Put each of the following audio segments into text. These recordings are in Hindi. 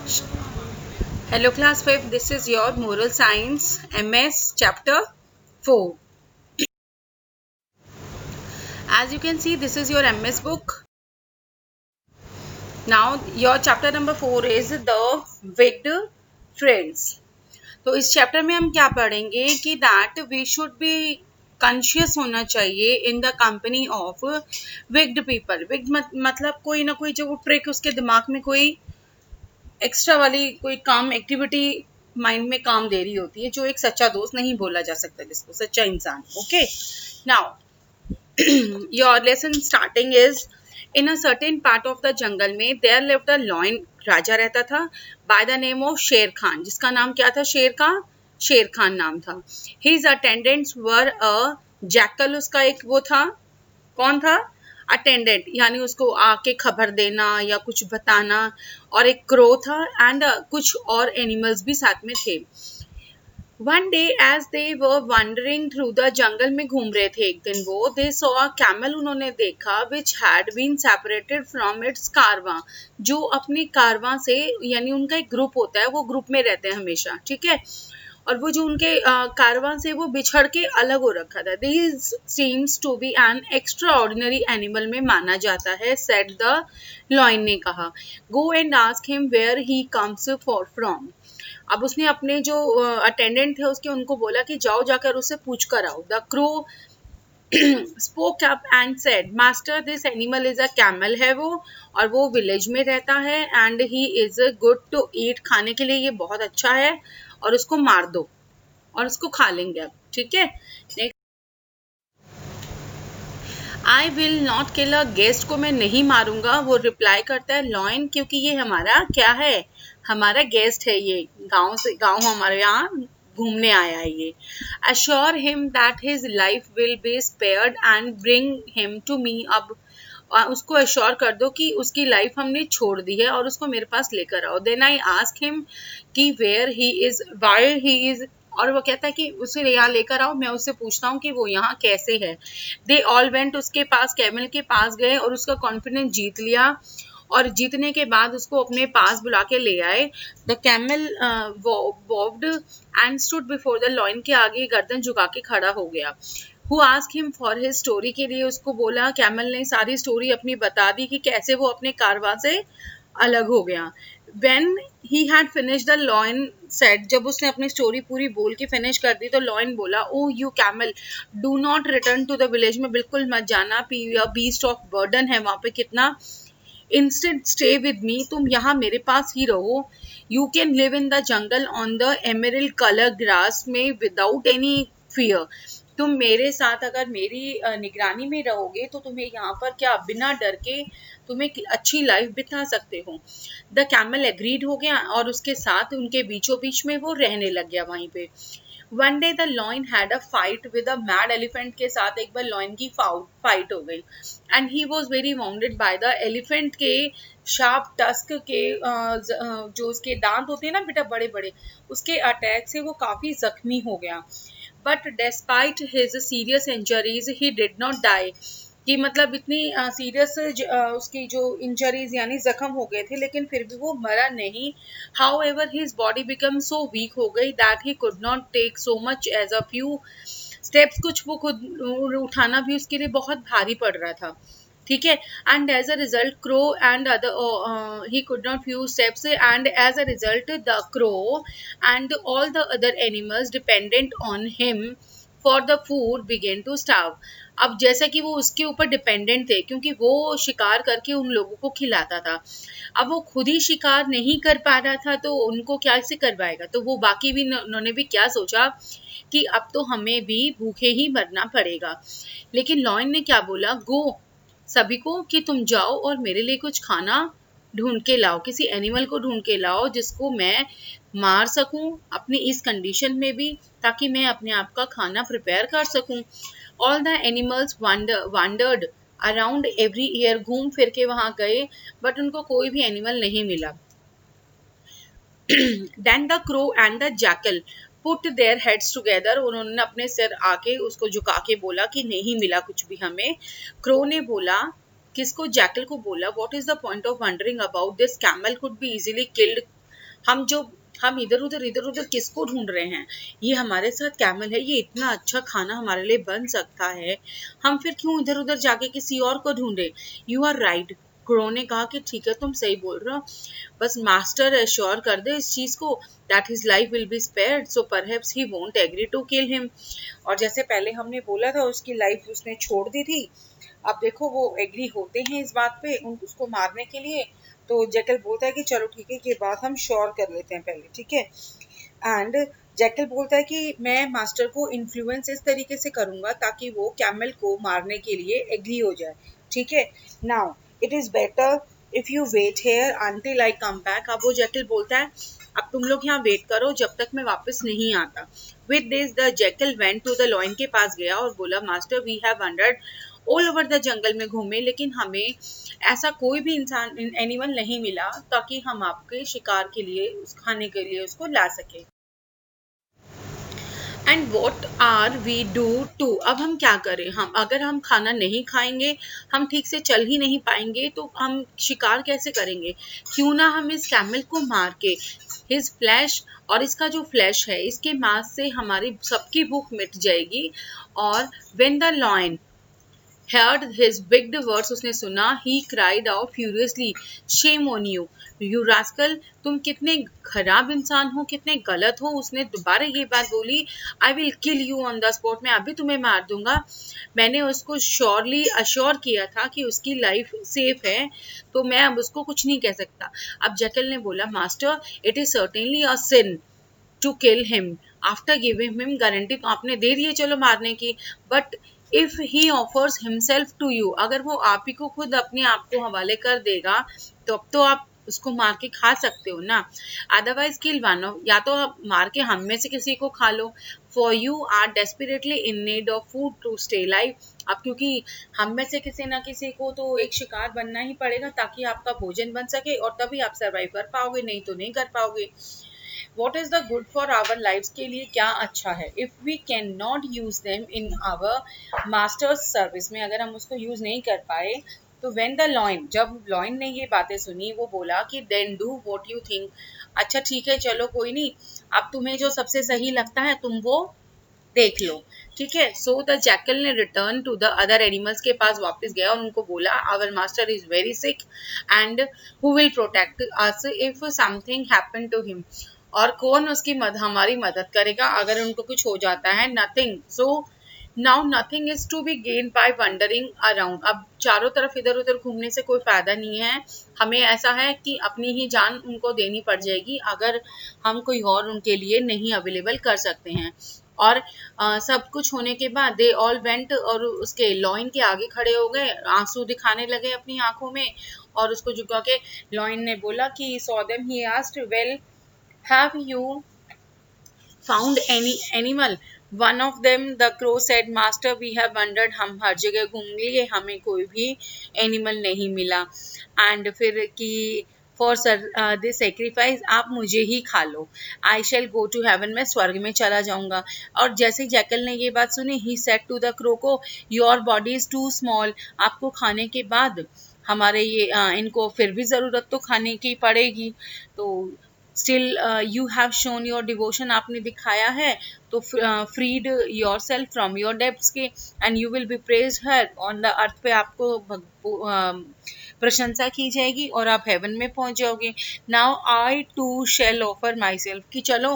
Hello class 5, this is your Moral Science MS chapter 4. As you can see, this is your MS book. Now your chapter number 4 is the wicked friends. तो इस चैप्टर में हम क्या पढ़ेंगे कि that we should be conscious होना चाहिए in the company of wicked people. Wicked मतलब कोई ना कोई जो ट्रिक उसके दिमाग में कोई एक्स्ट्रा वाली कोई काम एक्टिविटी माइंड में काम दे रही होती है, जो एक सच्चा दोस्त नहीं बोला जा सकता जिसको सच्चा इंसान. Okay, now your lesson starting is in a certain part of the jungle में देयर लिव्ड अ लॉयन. राजा रहता था बाय द नेम ऑफ शेर खान, जिसका नाम क्या था? शेर खान नाम था. हिज अटेंडेंट्स वर अ जैकल. उसका एक वो था, कौन था? अटेंडेंट, यानी उसको आके खबर देना या कुछ बताना. और एक क्रो था एंड कुछ और एनिमल्स भी साथ में थे. One day as they were wandering through the jungle में घूम रहे थे एक दिन वो, दे सॉ अ कैमल. उन्होंने देखा which had been separated from its caravan, जो अपनी कारवां से, यानी उनका एक ग्रुप होता है, वो ग्रुप में रहते हैं हमेशा, ठीक है, और वो जो उनके कारवां से वो बिछड़ के अलग हो रखा था. This seems to be an extra ordinary animal में माना जाता है, सेड द लॉयन ने कहा. Go and ask him where he comes for from. अब उसने अपने जो अटेंडेंट थे उसके उनको बोला कि जाओ जाकर उससे पूछ कर आओ. The crow spoke up and said, master, this animal is a camel. है वो, और वो विलेज में रहता है, and he is good to eat. खाने के लिए ये बहुत अच्छा है, और उसको मार दो और उसको खा लेंगे अब, ठीक है. I will not kill a guest. को मैं नहीं मारूंगा, वो रिप्लाई करता है लॉयन, क्योंकि ये हमारा क्या है? हमारा गेस्ट है. ये गांव हमारे यहाँ घूमने आया है ये. Assure him that his life will be spared and bring him to me. अब उसको अश्योर कर दो कि उसकी लाइफ हमने छोड़ दी है और उसको मेरे पास लेकर आओ. देन आई आस्क हिम कि where he is, why he is, और वो कहता है कि उसे यहाँ लेकर आओ. मैं उससे पूछता हूँ कि वो यहाँ कैसे है. They all went. उसके पास, कैमल के पास गए और उसका कॉन्फिडेंस जीत लिया, और जीतने के बाद उसको अपने पास बुला के ले आए. The camel bowed and stood before the lion. के आगे गर्दन झुका के खड़ा हो गया. Who asked him for his story. के लिए उसको बोला. कैमल ने सारी स्टोरी अपनी बता दी कि कैसे वो अपने कारवां से अलग हो गया. When he had finished, the lion said. जब उसने अपनी स्टोरी पूरी बोल के फिनिश कर दी तो लॉयन बोला, O you camel, do not return to the village. में बिल्कुल मत जाना, बीस्ट ऑफ बर्डन है वहां पे कितना. Instead stay with me. तुम यहाँ मेरे पास ही रहो. You can live in the jungle on the emerald colour grass में विदाउट एनी फियर. तुम मेरे साथ अगर मेरी निगरानी में रहोगे तो तुम्हें यहाँ पर क्या, बिना डर के तुम्हें अच्छी लाइफ बिता सकते हो. द कैमल एग्रीड हो गया और उसके साथ उनके बीचों बीच में वो रहने लग गया वहीं पे. One day the lion had a fight with a mad elephant. के साथ एक बार लॉयन की फाइट हो गई. And he was very bounded by the elephant के शार्प टस्क के जो उसके दांत होते हैं ना बेटा बड़े बड़े, उसके अटैक से वो काफी जख्मी हो गया. But despite his serious injuries he did not die. कि मतलब इतनी सीरियस उसकी जो इंजरीज यानी जख्म हो गए थे, लेकिन फिर भी वो मरा नहीं. However his body become so weak हो गई that he could not take so much as a few steps. कुछ वो खुद उठाना भी उसके लिए बहुत भारी पड़ रहा था, ठीक है. And as a result crow and other he could not few steps. And as a result the crow and all the other animals dependent on him for the food began to starve. अब जैसा कि वो उसके ऊपर डिपेंडेंट थे, क्योंकि वो शिकार करके उन लोगों को खिलाता था. अब वो खुद ही शिकार नहीं कर पा रहा था तो उनको क्या से करवाएगा. तो वो बाकी भी, उन्होंने भी क्या सोचा कि अब तो हमें भी भूखे ही मरना पड़ेगा. लेकिन लॉयन ने क्या बोला, गो सभी को, कि तुम जाओ और मेरे लिए कुछ खाना ढूंढ के लाओ, किसी एनिमल को ढूंढ के लाओ जिसको मैं मार सकूं अपनी इस कंडीशन में भी, ताकि मैं अपने आप का खाना प्रिपेयर कर सकूं. All the animals wandered around every year. घूम फिर के वहां गए बट उनको कोई भी एनिमल नहीं मिला. Then the crow and the jackal put their heads together. उन्होंने अपने सिर आके उसको झुका के बोला कि नहीं मिला कुछ भी हमें. क्रो ने बोला, किसको? जैकल को बोला, what is the point of wondering about this camel could be easily killed. हम इधर उधर किसको ढूंढ रहे हैं? ये हमारे साथ कैमल है, ये इतना अच्छा खाना हमारे लिए बन सकता है, हम फिर क्यों इधर उधर जाके किसी और को ढूंढे? You are right. क्रो ने कहा कि ठीक है, तुम सही बोल रहे हो, बस मास्टर एश्योर कर दे इस चीज को that his life will be spared, so perhaps he won't agree to kill him. और जैसे पहले हमने बोला था उसकी लाइफ उसने छोड़ दी थी, अब देखो वो एग्री होते हैं इस बात पे उसको मारने के लिए। तो जैकल बोलता है कि चलो ठीक है, ये बात हम श्योर कर लेते हैं पहले, ठीक है। एंड जैकल बोलता है कि मैं मास्टर को इन्फ्लुएंस इस तरीके से करूंगा ताकि वो कैमल को मारने के लिए एग्री हो जाए, ठीक है। Now it is better if you wait here until I come back. अब वो जैकल बोलता है अब तुम लोग यहाँ वेट करो जब तक मैं वापस नहीं आता। With this the jackal went to the lion के पास गया और बोला master we have wandered all over the jungle में घूमे, लेकिन हमें ऐसा कोई भी इंसान एनिमल नहीं मिला ताकि हम आपके शिकार के लिए उस खाने के लिए उसको ला सके। And what are we do to. अब हम क्या करें? अगर हम खाना नहीं खाएंगे, हम ठीक से चल ही नहीं पाएंगे, तो हम शिकार कैसे करेंगे? क्यों ना हम इस कैमल को मार के हिज फ्लैश, और इसका जो फ्लैश है इसके मांस से हमारी सबकी भूख मिट जाएगी। और when the lion heard his big words, उसने सुना, he cried out furiously, shame on you, you rascal, तुम कितने खराब इंसान हो, कितने गलत हो। उसने दोबारा ये बात बोली, I will kill you on the spot, मैं अभी तुम्हें मार दूंगा। मैंने उसको श्योरली अश्योर किया था कि उसकी लाइफ सेफ है, तो मैं अब उसको कुछ नहीं कह सकता। अब जैकल ने बोला master it is certainly a sin to kill him after giving him guarantee, तो आपने दे दिए चलो मारने की, but if he offers himself to you, अगर वो आप ही को खुद अपने आप को हवाले कर देगा तो अब तो आप उसको मार के खा सकते हो ना। अदरवाइज किल वन ऑफ, या तो आप मार के हम में से किसी को खा लो। For you are desperately in need of food to stay live. अब क्योंकि हम में से किसी ना किसी को तो एक शिकार बनना ही पड़ेगा ताकि आपका भोजन बन सके, और तभी आप सर्वाइव कर पाओगे, नहीं तो नहीं कर पाओगे। What is the good for our life, के लिए क्या अच्छा है। If we can not use them in our master's service, में अगर हम उसको यूज नहीं कर पाए तो वेन द लॉइन, जब लॉइन ने ये बातें सुनी वो बोला कि then do what you think, अच्छा ठीक है चलो कोई नहीं, अब तुम्हें जो सबसे सही लगता है तुम वो देख लो, ठीक है। सो द जैकल ने return to the other animals के पास वापस गया और उनको बोला our master is very sick and who will protect us if something happen to him, और कौन उसकी हमारी मदद करेगा अगर उनको कुछ हो जाता है? Nothing. So now nothing is to be gain by wandering around. अब चारों तरफ इधर उधर घूमने से कोई फायदा नहीं है, हमें ऐसा है कि अपनी ही जान उनको देनी पड़ जाएगी अगर हम कोई और उनके लिए नहीं अवेलेबल कर सकते हैं। और सब कुछ होने के बाद दे ऑल वेंट, और उसके लॉइन के आगे खड़े हो गए, आंसू दिखाने लगे अपनी आंखों में, और उसको झुका के लॉइन ने बोला कि saw them, he asked well have you found any animal? One of them, the crow said, master we have wandered, हम हर जगह घूम लिए, हमें कोई भी एनिमल नहीं मिला। एंड फिर कि फॉर दिस सेक्रीफाइस, आप मुझे ही खा लो, I shall go to heaven, मैं स्वर्ग में चला जाऊंगा। और जैसे जैकल ने ये बात सुनी, he said to the crow को, your body is too small, आपको खाने के बाद हमारे ये इनको फिर भी ज़रूरत तो खाने की पड़ेगी, तो still you have shown your devotion, आपने दिखाया है, तो freed yourself from your debts के, and you will be praise here on the earth, पे आपको प्रशंसा की जाएगी और आप हेवन में पहुंच जाओगे। Now I too shall offer myself, कि चलो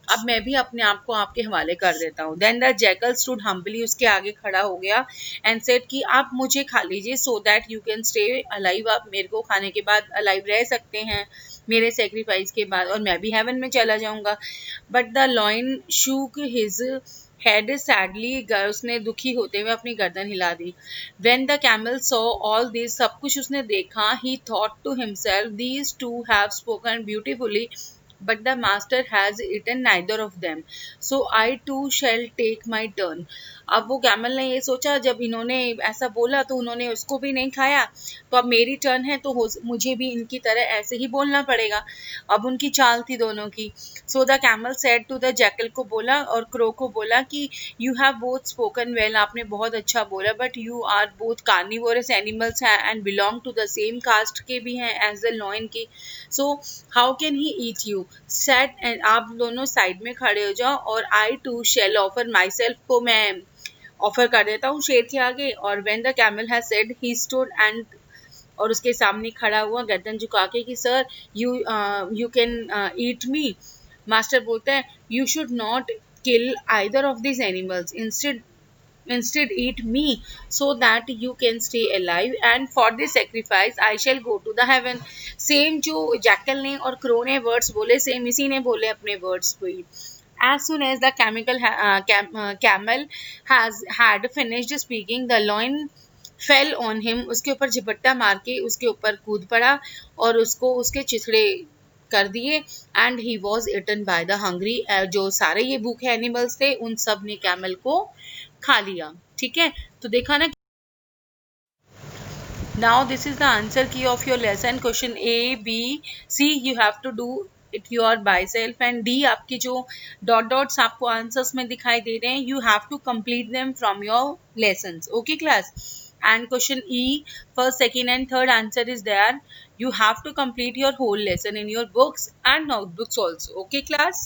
अब मैं भी अपने आप को आपके हवाले कर देता हूँ। Then the jackal stood humbly, उसके आगे खड़ा हो गया, एंड सेड कि आप मुझे खा लीजिए so that you can stay alive, आप मेरे को खाने के बाद अलाइव रह सकते हैं मेरे सेक्रीफाइस के बाद, और मैं भी हेवन में चला जाऊंगा। But the lion shook his head sadly, उसने दुखी होते हुए अपनी गर्दन हिला दी। When the camel saw all this, सब कुछ उसने देखा, he thought to himself, these two have spoken beautifully, but the master has eaten neither of them, so I too shall take my turn. अब वो कैमल ने ये सोचा, जब इन्होंने ऐसा बोला तो उन्होंने उसको भी नहीं खाया, तो अब मेरी टर्न है, तो मुझे भी इनकी तरह ऐसे ही बोलना पड़ेगा। अब उनकी चाल थी दोनों की। So the camel said to the jackal, को बोला और क्रो को बोला कि you have both spoken well, आपने बहुत अच्छा बोला, but you are both carnivorous animals हैं and belong to the same caste के भी हैं एज द लॉयन की, so how can he eat you, set and आप दोनों साइड में खड़े हो जाओ और I too shall offer myself को मैं ऑफर कर देता हूँ शेर के आगे। और when the camel has said he stood and और उसके सामने खड़ा हुआ गर्दन झुका के कि sir you can eat me. Master बोलता है you should not kill either of this animals, instead eat me so that you can stay alive and for this sacrifice I shall go to the heaven। Same जो जैकल ने और क्रो ने वर्ड्स बोले सेम इसी ने बोले अपने वर्ड्स को ही। As soon as the camel has had finished speaking, the lion fell on him। उसके ऊपर झपट्टा मार के उसके ऊपर कूद पड़ा और उसको उसके चिथड़े कर दिए। And he was eaten by the hungry, जो सारे ये भूखे एनिमल्स थे उन सब ने कैमल को खा लिया। ठीक है, तो देखा ना। Now this is the answer की of your lesson. Question A B C you have to do it your by self and D आपकी जो डॉट डॉट्स आपको आंसर्स में दिखाई दे रहे हैं you have to complete them from your lessons. Okay class. And question E, first, second and third answer is there. You have to complete your whole lesson in your books and notebooks also. Okay class.